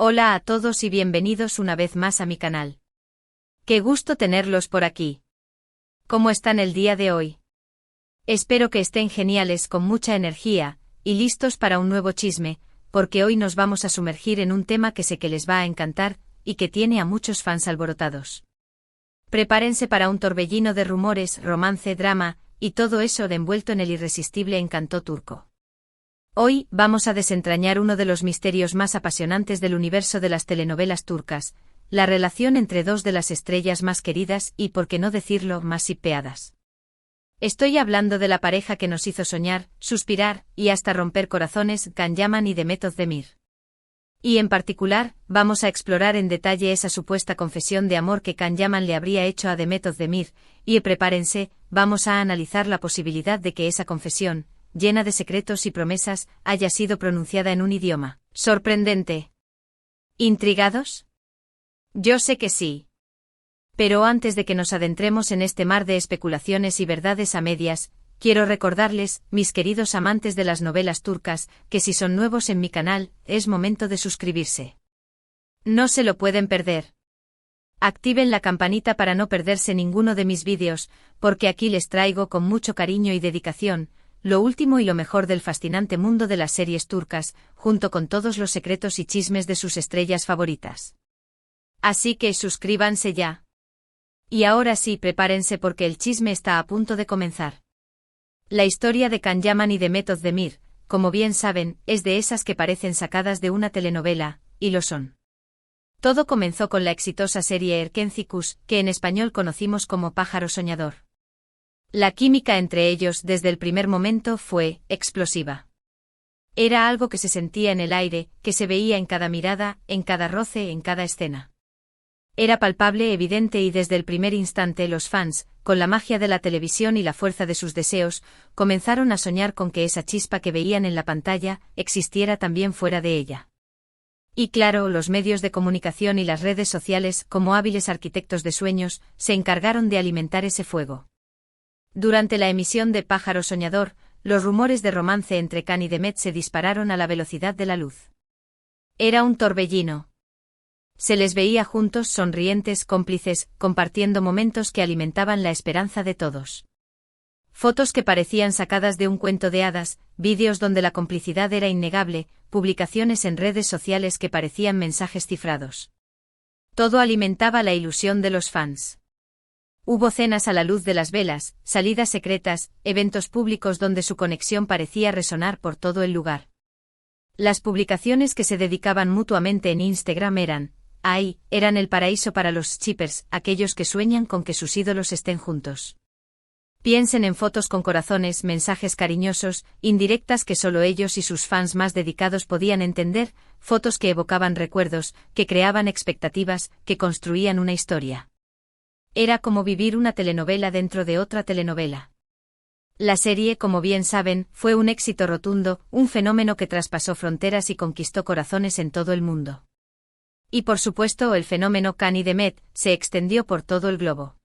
Hola a todos y bienvenidos una vez más a mi canal. Qué gusto tenerlos por aquí. ¿Cómo están el día de hoy? Espero que estén geniales, con mucha energía, y listos para un nuevo chisme, porque hoy nos vamos a sumergir en un tema que sé que les va a encantar, y que tiene a muchos fans alborotados. Prepárense para un torbellino de rumores, romance, drama, y todo eso envuelto en el irresistible encanto turco. Hoy vamos a desentrañar uno de los misterios más apasionantes del universo de las telenovelas turcas, la relación entre dos de las estrellas más queridas y, por qué no decirlo, más shippeadas. Estoy hablando de la pareja que nos hizo soñar, suspirar y hasta romper corazones, Can Yaman y Demet Özdemir. Y en particular, vamos a explorar en detalle esa supuesta confesión de amor que Can Yaman le habría hecho a Demet Özdemir, y prepárense, vamos a analizar la posibilidad de que esa confesión, llena de secretos y promesas, haya sido pronunciada en un idioma sorprendente. ¿Intrigados? Yo sé que sí. Pero antes de que nos adentremos en este mar de especulaciones y verdades a medias, quiero recordarles, mis queridos amantes de las novelas turcas, que si son nuevos en mi canal, es momento de suscribirse. No se lo pueden perder. Activen la campanita para no perderse ninguno de mis vídeos, porque aquí les traigo con mucho cariño y dedicación lo último y lo mejor del fascinante mundo de las series turcas, junto con todos los secretos y chismes de sus estrellas favoritas. Así que suscríbanse ya. Y ahora sí, prepárense porque el chisme está a punto de comenzar. La historia de Can Yaman y Demet Özdemir, como bien saben, es de esas que parecen sacadas de una telenovela, y lo son. Todo comenzó con la exitosa serie Erkencikus, que en español conocimos como Pájaro Soñador. La química entre ellos desde el primer momento fue explosiva. Era algo que se sentía en el aire, que se veía en cada mirada, en cada roce, en cada escena. Era palpable, evidente y desde el primer instante los fans, con la magia de la televisión y la fuerza de sus deseos, comenzaron a soñar con que esa chispa que veían en la pantalla existiera también fuera de ella. Y claro, los medios de comunicación y las redes sociales, como hábiles arquitectos de sueños, se encargaron de alimentar ese fuego. Durante la emisión de Pájaro Soñador, los rumores de romance entre Can y Demet se dispararon a la velocidad de la luz. Era un torbellino. Se les veía juntos, sonrientes, cómplices, compartiendo momentos que alimentaban la esperanza de todos. Fotos que parecían sacadas de un cuento de hadas, vídeos donde la complicidad era innegable, publicaciones en redes sociales que parecían mensajes cifrados. Todo alimentaba la ilusión de los fans. Hubo cenas a la luz de las velas, salidas secretas, eventos públicos donde su conexión parecía resonar por todo el lugar. Las publicaciones que se dedicaban mutuamente en Instagram eran el paraíso para los shippers, aquellos que sueñan con que sus ídolos estén juntos. Piensen en fotos con corazones, mensajes cariñosos, indirectas que solo ellos y sus fans más dedicados podían entender, fotos que evocaban recuerdos, que creaban expectativas, que construían una historia. Era como vivir una telenovela dentro de otra telenovela. La serie, como bien saben, fue un éxito rotundo, un fenómeno que traspasó fronteras y conquistó corazones en todo el mundo. Y por supuesto, el fenómeno Can y Demet se extendió por todo el globo.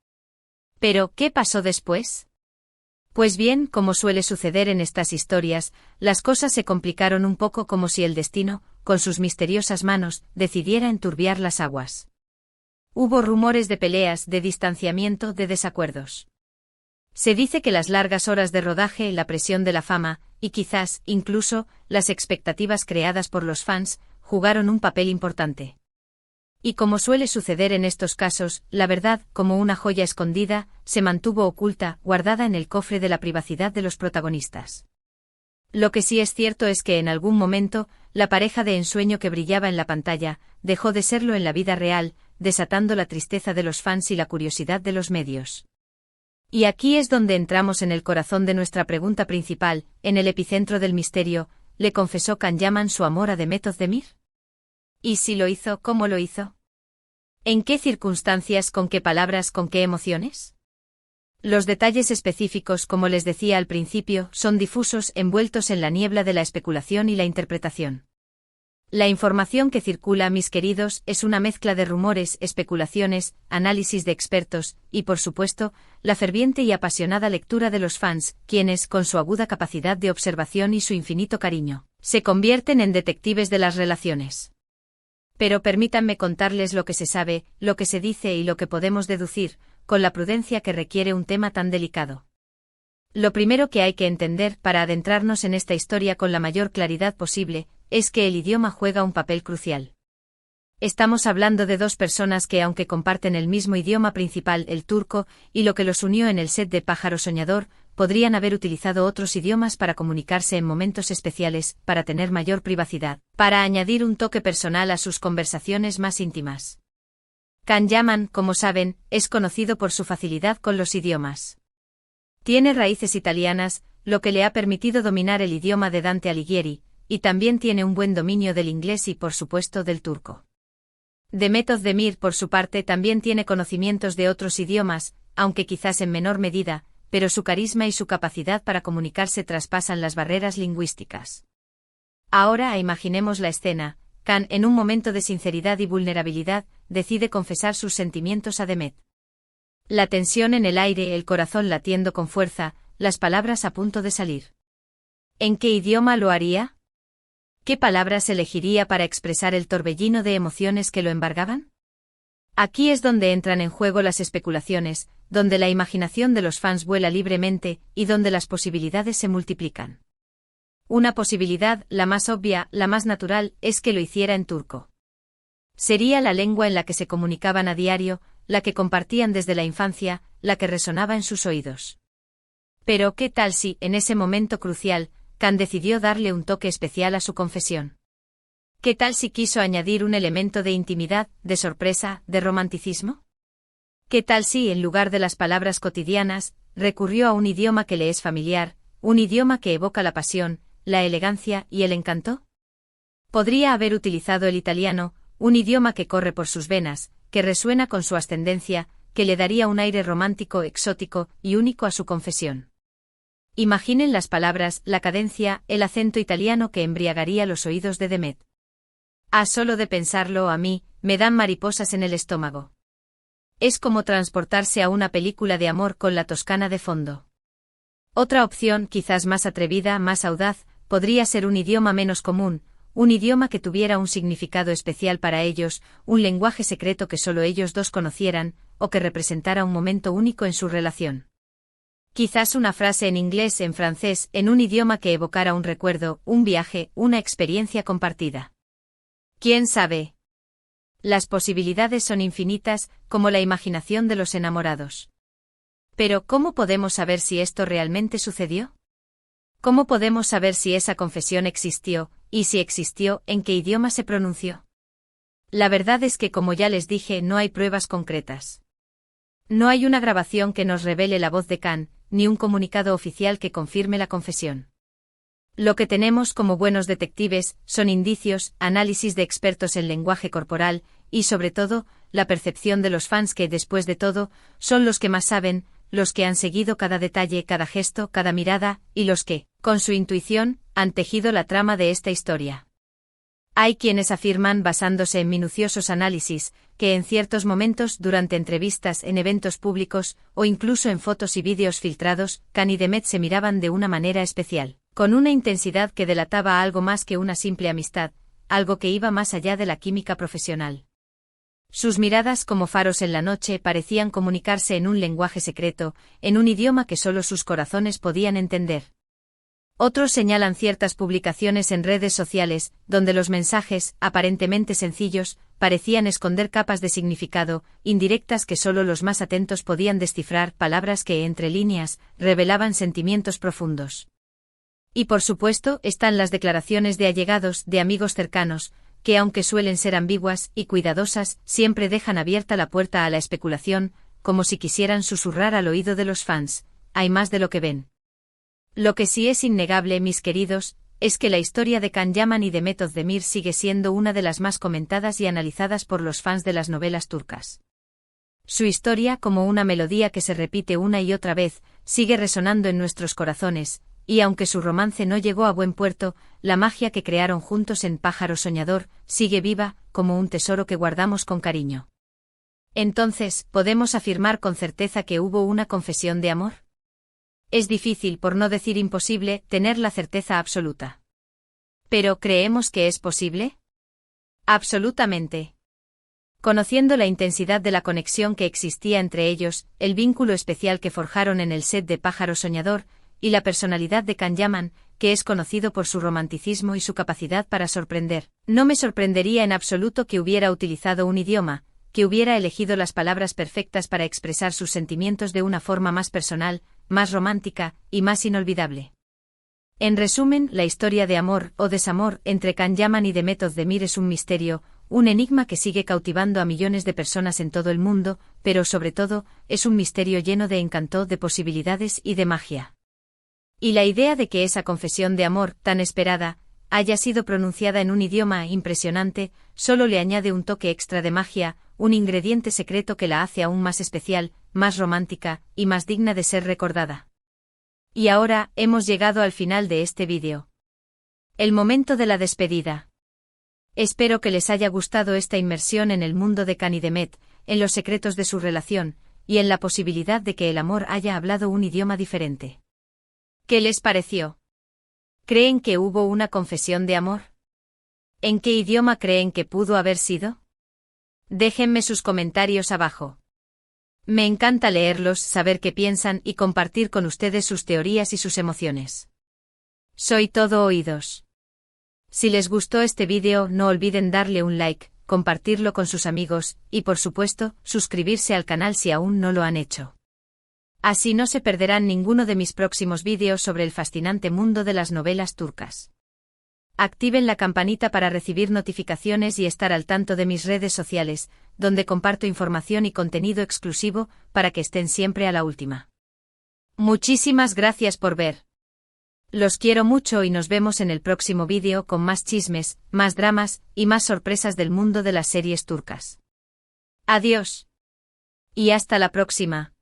Pero, ¿qué pasó después? Pues bien, como suele suceder en estas historias, las cosas se complicaron un poco, como si el destino, con sus misteriosas manos, decidiera enturbiar las aguas. Hubo rumores de peleas, de distanciamiento, de desacuerdos. Se dice que las largas horas de rodaje, la presión de la fama, y quizás, incluso, las expectativas creadas por los fans, jugaron un papel importante. Y como suele suceder en estos casos, la verdad, como una joya escondida, se mantuvo oculta, guardada en el cofre de la privacidad de los protagonistas. Lo que sí es cierto es que en algún momento, la pareja de ensueño que brillaba en la pantalla, dejó de serlo en la vida real, desatando la tristeza de los fans y la curiosidad de los medios. Y aquí es donde entramos en el corazón de nuestra pregunta principal, en el epicentro del misterio, ¿le confesó Can Yaman su amor a Demet Özdemir? ¿Y si lo hizo, cómo lo hizo? ¿En qué circunstancias, con qué palabras, con qué emociones? Los detalles específicos, como les decía al principio, son difusos, envueltos en la niebla de la especulación y la interpretación. La información que circula, mis queridos, es una mezcla de rumores, especulaciones, análisis de expertos, y por supuesto, la ferviente y apasionada lectura de los fans, quienes, con su aguda capacidad de observación y su infinito cariño, se convierten en detectives de las relaciones. Pero permítanme contarles lo que se sabe, lo que se dice y lo que podemos deducir, con la prudencia que requiere un tema tan delicado. Lo primero que hay que entender para adentrarnos en esta historia con la mayor claridad posible, es que el idioma juega un papel crucial. Estamos hablando de dos personas que, aunque comparten el mismo idioma principal, el turco, y lo que los unió en el set de Pájaro Soñador, podrían haber utilizado otros idiomas para comunicarse en momentos especiales, para tener mayor privacidad, para añadir un toque personal a sus conversaciones más íntimas. Can Yaman, como saben, es conocido por su facilidad con los idiomas. Tiene raíces italianas, lo que le ha permitido dominar el idioma de Dante Alighieri, y también tiene un buen dominio del inglés y, por supuesto, del turco. Demet Özdemir, por su parte, también tiene conocimientos de otros idiomas, aunque quizás en menor medida, pero su carisma y su capacidad para comunicarse traspasan las barreras lingüísticas. Ahora imaginemos la escena. Can, en un momento de sinceridad y vulnerabilidad, decide confesar sus sentimientos a Demet. La tensión en el aire, el corazón latiendo con fuerza, las palabras a punto de salir. ¿En qué idioma lo haría? ¿Qué palabras elegiría para expresar el torbellino de emociones que lo embargaban? Aquí es donde entran en juego las especulaciones, donde la imaginación de los fans vuela libremente y donde las posibilidades se multiplican. Una posibilidad, la más obvia, la más natural, es que lo hiciera en turco. Sería la lengua en la que se comunicaban a diario, la que compartían desde la infancia, la que resonaba en sus oídos. Pero ¿qué tal si, en ese momento crucial, Can decidió darle un toque especial a su confesión? ¿Qué tal si quiso añadir un elemento de intimidad, de sorpresa, de romanticismo? ¿Qué tal si, en lugar de las palabras cotidianas, recurrió a un idioma que le es familiar, un idioma que evoca la pasión, la elegancia y el encanto? Podría haber utilizado el italiano, un idioma que corre por sus venas, que resuena con su ascendencia, que le daría un aire romántico, exótico y único a su confesión. Imaginen las palabras, la cadencia, el acento italiano que embriagaría los oídos de Demet. Solo de pensarlo, a mí, me dan mariposas en el estómago. Es como transportarse a una película de amor con la Toscana de fondo. Otra opción, quizás más atrevida, más audaz, podría ser un idioma menos común, un idioma que tuviera un significado especial para ellos, un lenguaje secreto que solo ellos dos conocieran, o que representara un momento único en su relación. Quizás una frase en inglés, en francés, en un idioma que evocara un recuerdo, un viaje, una experiencia compartida. ¿Quién sabe? Las posibilidades son infinitas, como la imaginación de los enamorados. Pero, ¿cómo podemos saber si esto realmente sucedió? ¿Cómo podemos saber si esa confesión existió, y si existió, en qué idioma se pronunció? La verdad es que, como ya les dije, no hay pruebas concretas. No hay una grabación que nos revele la voz de Can, ni un comunicado oficial que confirme la confesión. Lo que tenemos como buenos detectives son indicios, análisis de expertos en lenguaje corporal, y sobre todo, la percepción de los fans que, después de todo, son los que más saben, los que han seguido cada detalle, cada gesto, cada mirada, y los que, con su intuición, han tejido la trama de esta historia. Hay quienes afirman, basándose en minuciosos análisis, que en ciertos momentos, durante entrevistas en eventos públicos, o incluso en fotos y vídeos filtrados, Can y Demet se miraban de una manera especial, con una intensidad que delataba algo más que una simple amistad, algo que iba más allá de la química profesional. Sus miradas, como faros en la noche, parecían comunicarse en un lenguaje secreto, en un idioma que solo sus corazones podían entender. Otros señalan ciertas publicaciones en redes sociales, donde los mensajes, aparentemente sencillos, parecían esconder capas de significado, indirectas que solo los más atentos podían descifrar, palabras que, entre líneas, revelaban sentimientos profundos. Y por supuesto, están las declaraciones de allegados, de amigos cercanos, que aunque suelen ser ambiguas y cuidadosas, siempre dejan abierta la puerta a la especulación, como si quisieran susurrar al oído de los fans: hay más de lo que ven. Lo que sí es innegable, mis queridos, es que la historia de Can Yaman y Demet Özdemir sigue siendo una de las más comentadas y analizadas por los fans de las novelas turcas. Su historia, como una melodía que se repite una y otra vez, sigue resonando en nuestros corazones, y aunque su romance no llegó a buen puerto, la magia que crearon juntos en Pájaro Soñador sigue viva, como un tesoro que guardamos con cariño. Entonces, ¿podemos afirmar con certeza que hubo una confesión de amor? Es difícil, por no decir imposible, tener la certeza absoluta. ¿Pero creemos que es posible? Absolutamente. Conociendo la intensidad de la conexión que existía entre ellos, el vínculo especial que forjaron en el set de Pájaro Soñador, y la personalidad de Can Yaman, que es conocido por su romanticismo y su capacidad para sorprender, no me sorprendería en absoluto que hubiera utilizado un idioma, que hubiera elegido las palabras perfectas para expresar sus sentimientos de una forma más personal, más romántica, y más inolvidable. En resumen, la historia de amor o desamor entre Can Yaman y Demet Özdemir es un misterio, un enigma que sigue cautivando a millones de personas en todo el mundo, pero sobre todo, es un misterio lleno de encanto, de posibilidades y de magia. Y la idea de que esa confesión de amor, tan esperada, haya sido pronunciada en un idioma impresionante, solo le añade un toque extra de magia, un ingrediente secreto que la hace aún más especial, más romántica, y más digna de ser recordada. Y ahora, hemos llegado al final de este vídeo. El momento de la despedida. Espero que les haya gustado esta inmersión en el mundo de Can y Demet, en los secretos de su relación, y en la posibilidad de que el amor haya hablado un idioma diferente. ¿Qué les pareció? ¿Creen que hubo una confesión de amor? ¿En qué idioma creen que pudo haber sido? Déjenme sus comentarios abajo. Me encanta leerlos, saber qué piensan y compartir con ustedes sus teorías y sus emociones. Soy todo oídos. Si les gustó este vídeo, no olviden darle un like, compartirlo con sus amigos, y por supuesto, suscribirse al canal si aún no lo han hecho. Así no se perderán ninguno de mis próximos vídeos sobre el fascinante mundo de las novelas turcas. Activen la campanita para recibir notificaciones y estar al tanto de mis redes sociales, donde comparto información y contenido exclusivo, para que estén siempre a la última. Muchísimas gracias por ver. Los quiero mucho y nos vemos en el próximo vídeo con más chismes, más dramas, y más sorpresas del mundo de las series turcas. Adiós. Y hasta la próxima.